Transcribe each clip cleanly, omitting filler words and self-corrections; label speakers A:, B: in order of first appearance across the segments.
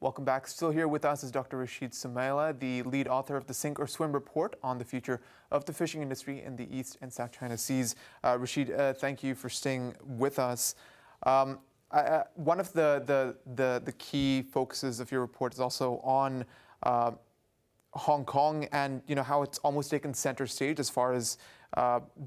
A: Welcome back. Still here with us is Dr. Rashid Sumaila, the lead author of the Sink or Swim report on the future of the fishing industry in the East and South China Seas. Rashid, thank you for staying with us. One of the key focuses of your report is also on Hong Kong and how it's almost taken center stage as far as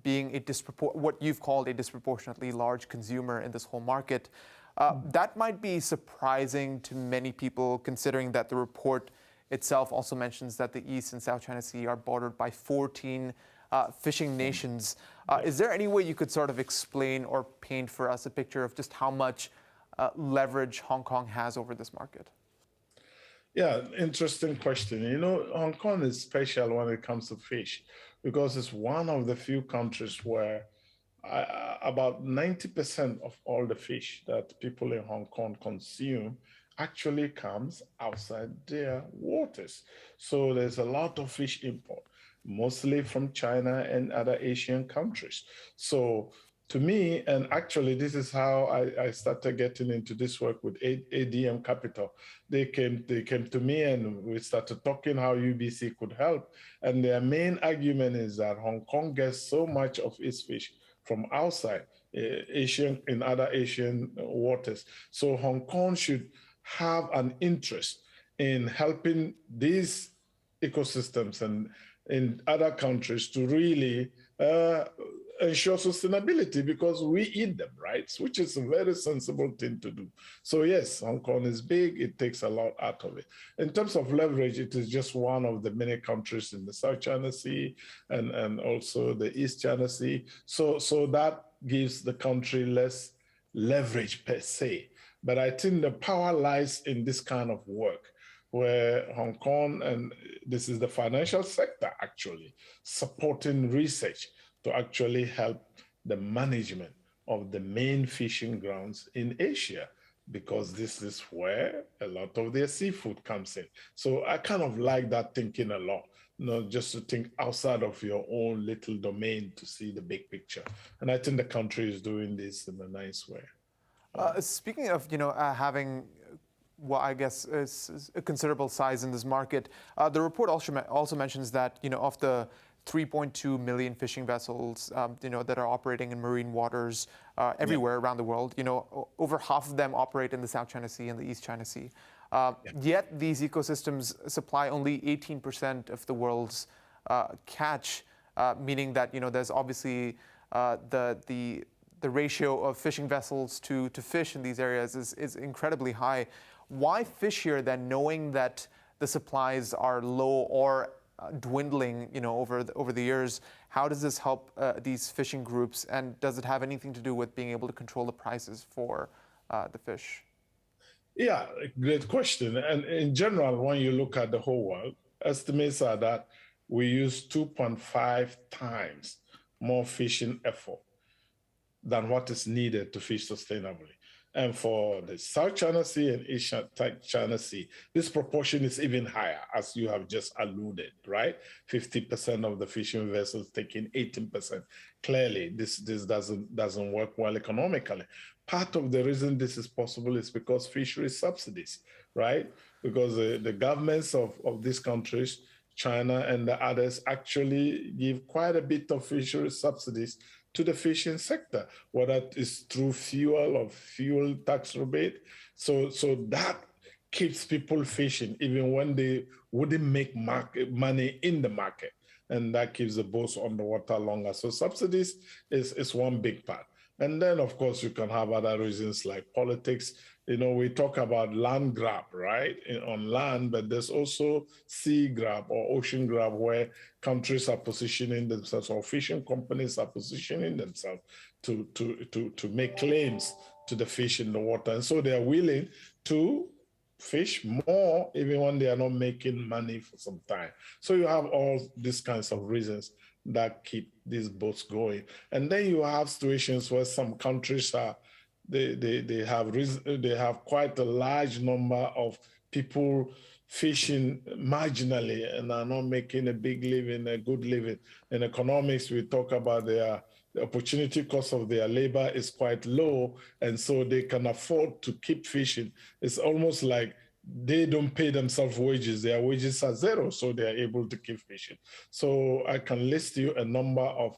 A: being what you've called a disproportionately large consumer in this whole market. That might be surprising to many people, considering that the report itself also mentions that the East and South China Sea are bordered by 14 fishing nations. Is there any way you could sort of explain or paint for us a picture of just how much leverage Hong Kong has over this market?
B: Yeah, interesting question. Hong Kong is special when it comes to fish because it's one of the few countries where about 90% of all the fish that people in Hong Kong consume actually comes outside their waters. So there's a lot of fish import, mostly from China and other Asian countries. So to me, and actually this is how I started getting into this work with ADM Capital. They came to me and we started talking how UBC could help. And their main argument is that Hong Kong gets so much of its fish from outside in other Asian waters. So Hong Kong should have an interest in helping these ecosystems and in other countries to really ensure sustainability because we eat them, right? Which is a very sensible thing to do. So yes, Hong Kong is big. It takes a lot out of it. In terms of leverage, it is just one of the many countries in the South China Sea and also the East China Sea. So that gives the country less leverage per se. But I think the power lies in this kind of work where Hong Kong, and this is the financial sector actually, supporting research to actually help the management of the main fishing grounds in Asia, because this is where a lot of their seafood comes in. So I kind of like that thinking a lot, not just to think outside of your own little domain to see the big picture. And I think the country is doing this in a nice way.
A: Speaking of, having what I guess is a considerable size in this market, the report also mentions that, of the 3.2 million fishing vessels, that are operating in marine waters everywhere around the world. Over half of them operate in the South China Sea and the East China Sea. Yet these ecosystems supply only 18% of the world's catch, meaning that there's obviously the ratio of fishing vessels to fish in these areas is incredibly high. Why fish here then, knowing that the supplies are low or dwindling, over the years? How does this help these fishing groups, and does it have anything to do with being able to control the prices for the fish?
B: Yeah, great question. And in general, when you look at the whole world, estimates are that we use 2.5 times more fishing effort than what is needed to fish sustainably. And for the South China Sea and East China Sea, this proportion is even higher, as you have just alluded, right? 50% of the fishing vessels taking 18%. Clearly, this doesn't work well economically. Part of the reason this is possible is because fishery subsidies, right? Because the governments of these countries, China and the others, actually give quite a bit of fishery subsidies to the fishing sector, whether it is through fuel or fuel tax rebate. So that keeps people fishing even when they wouldn't make money in the market. And that keeps the boats on the water longer. So subsidies is one big part. And then, of course, you can have other reasons like politics. We talk about land grab, right, on land, but there's also sea grab or ocean grab where countries are positioning themselves or fishing companies are positioning themselves to make claims to the fish in the water. And so they are willing to fish more even when they are not making money for some time. So you have all these kinds of reasons that keep these boats going. And then you have situations where some countries they have quite a large number of people fishing marginally and are not making a big living, a good living. In economics, we talk about the opportunity cost of their labor is quite low, and so they can afford to keep fishing. It's almost like they don't pay themselves wages. Their wages are zero, so they are able to keep fishing. So I can list you a number of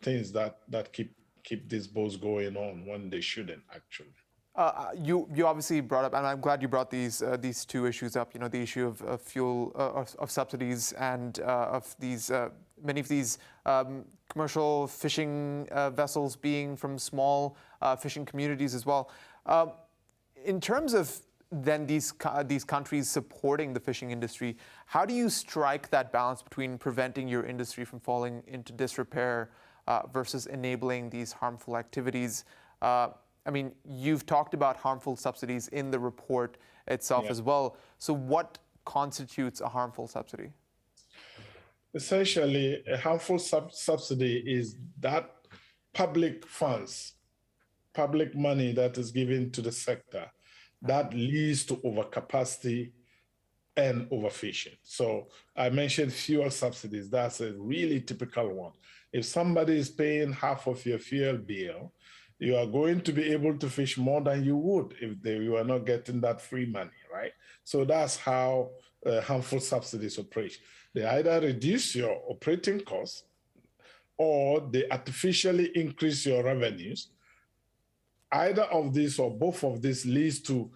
B: things that keep these boats going on when they shouldn't actually.
A: You obviously brought up, and I'm glad you brought these two issues up. You know, the issue of fuel of subsidies and of these many of these commercial fishing vessels being from small fishing communities as well. In terms of then these countries supporting the fishing industry, how do you strike that balance between preventing your industry from falling into disrepair versus enabling these harmful activities? I mean, you've talked about harmful subsidies in the report itself
B: Yeah.
A: as well. So what constitutes a harmful subsidy?
B: Essentially, a harmful subsidy is that public funds, public money that is given to the sector that leads to overcapacity and overfishing. So I mentioned fuel subsidies. That's a really typical one. If somebody is paying half of your fuel bill, you are going to be able to fish more than you would if you are not getting that free money, right? So that's how harmful subsidies operate. They either reduce your operating costs or they artificially increase your revenues. Either of these or both of these leads to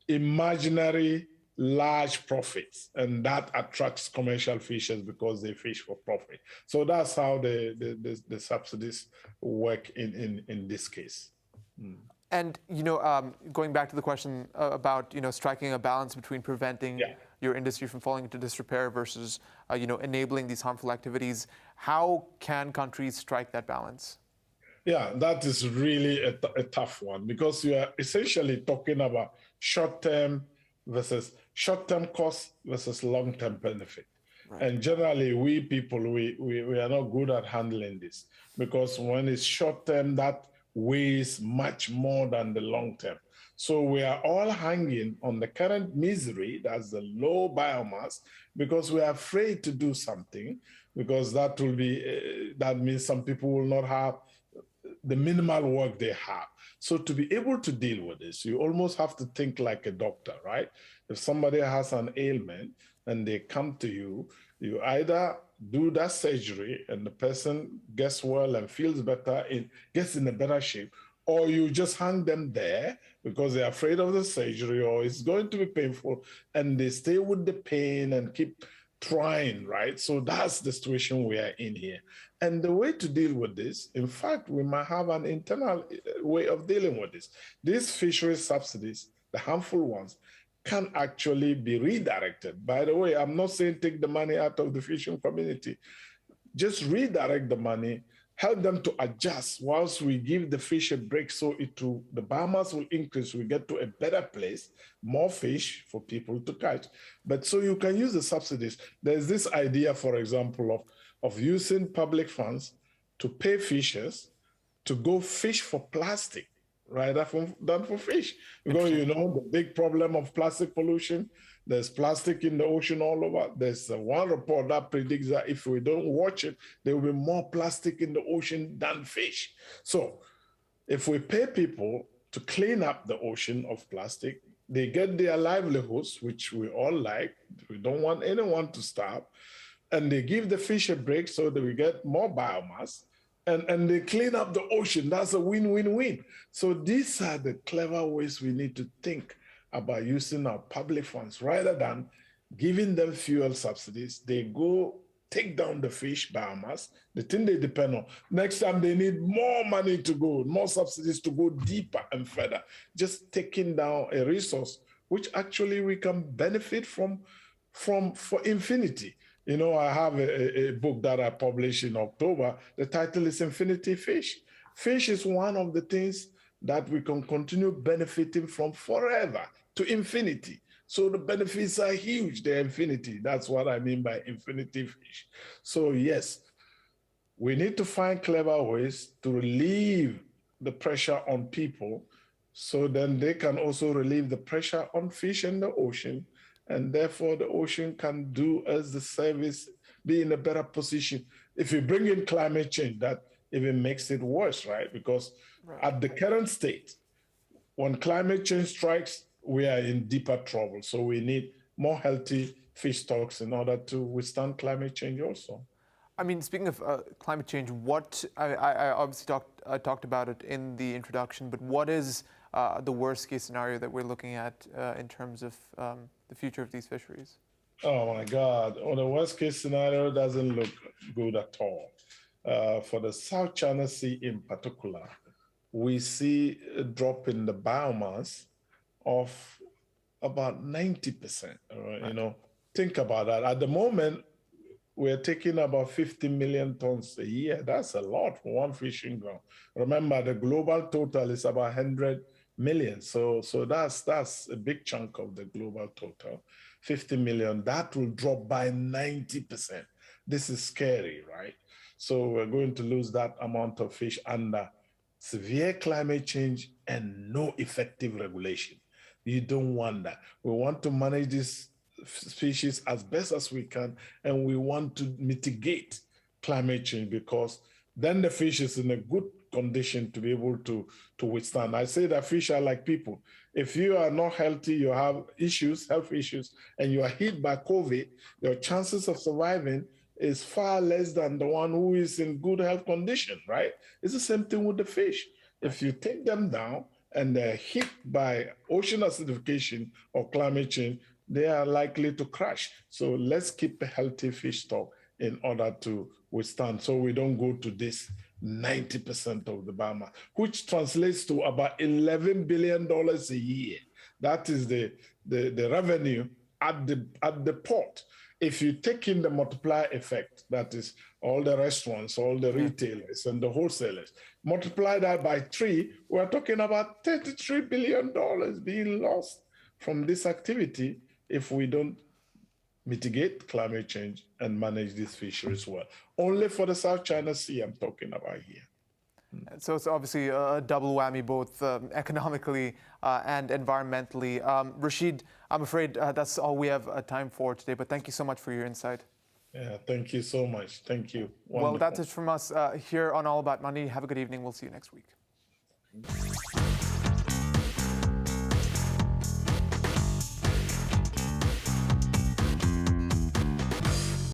B: imaginary large profits, and that attracts commercial fishers because they fish for profit. So that's how the subsidies work in this case.
A: And going back to the question about striking a balance between preventing
B: Yeah.
A: your industry from falling into disrepair versus enabling these harmful activities, how can countries strike that balance?
B: Yeah, that is really a tough one because you are essentially talking about short-term costs versus long-term benefit.
A: Right.
B: And generally, we people, we are not good at handling this because when it's short-term, that weighs much more than the long-term. So we are all hanging on the current misery, that's the low biomass, because we are afraid to do something, because that means some people will not have the minimal work they have. So to be able to deal with this, you almost have to think like a doctor, right? If somebody has an ailment and they come to you, you either do that surgery and the person gets well and feels better, gets in a better shape, or you just hang them there because they're afraid of the surgery or it's going to be painful and they stay with the pain and keep trying, right? So that's the situation we are in here. And the way to deal with this, in fact, we might have an internal way of dealing with this. These fishery subsidies, the harmful ones, can actually be redirected. By the way, I'm not saying take the money out of the fishing community. Just redirect the money, help them to adjust whilst we give the fish a break so the biomass will increase, we get to a better place, more fish for people to catch. But so you can use the subsidies. There's this idea, for example, of using public funds to pay fishers to go fish for plastic rather than for fish. Because the big problem of plastic pollution, there's plastic in the ocean all over. There's one report that predicts that if we don't watch it, there will be more plastic in the ocean than fish. So if we pay people to clean up the ocean of plastic, they get their livelihoods, which we all like. We don't want anyone to starve. And they give the fish a break so that we get more biomass. And they clean up the ocean. That's a win-win-win. So these are the clever ways we need to think about using our public funds rather than giving them fuel subsidies. They go take down the fish biomass, the thing they depend on. Next time they need more money to go, more subsidies to go deeper and further, just taking down a resource which actually we can benefit from for infinity. I have a book that I published in October. The title is Infinity Fish. Fish is one of the things that we can continue benefiting from forever to infinity. So the benefits are huge, they're infinity. That's what I mean by infinity fish. So yes, we need to find clever ways to relieve the pressure on people so then they can also relieve the pressure on fish in the ocean, and therefore the ocean can do us the service, be in a better position. If you bring in climate change, that even makes it worse, right? Because at the current state, when climate change strikes, we are in deeper trouble. So we need more healthy fish stocks in order to withstand climate change also.
A: I mean, speaking of climate change, what I obviously talked about it in the introduction, but what is the worst case scenario that we're looking at in terms of the future of these fisheries?
B: Oh my God. Well, the worst case scenario doesn't look good at all. For the South China Sea in particular, we see a drop in the biomass of about 90%.
A: Right.
B: Think about that. At the moment, we're taking about 50 million tons a year. That's a lot for one fishing ground. Remember, the global total is about 100 million. So that's a big chunk of the global total. 50 million, that will drop by 90%. This is scary, right? So we're going to lose that amount of fish under severe climate change and no effective regulation. You don't want that. We want to manage this species as best as we can, and we want to mitigate climate change because then the fish is in a good condition to be able to withstand. I say that fish are like people. If you are not healthy, you have issues, health issues, and you are hit by COVID, your chances of surviving is far less than the one who is in good health condition, right? It's the same thing with the fish. If you take them down and they're hit by ocean acidification or climate change, they are likely to crash. So let's keep a healthy fish stock in order to withstand so we don't go to this 90% of the biomass, which translates to about $11 billion a year. That is the revenue at the port. If you take in the multiplier effect, that is all the restaurants, all the retailers, and the wholesalers, multiply that by 3, we're talking about $33 billion being lost from this activity if we don't mitigate climate change and manage these fisheries well. Only for the South China Sea I'm talking about here.
A: So it's obviously a double whammy, both economically and environmentally. Rashid, I'm afraid that's all we have time for today, but thank you so much for your insight.
B: Yeah, thank you so much. Thank you. Wonderful.
A: Well, that's it from us here on All About Money. Have a good evening. We'll see you next week.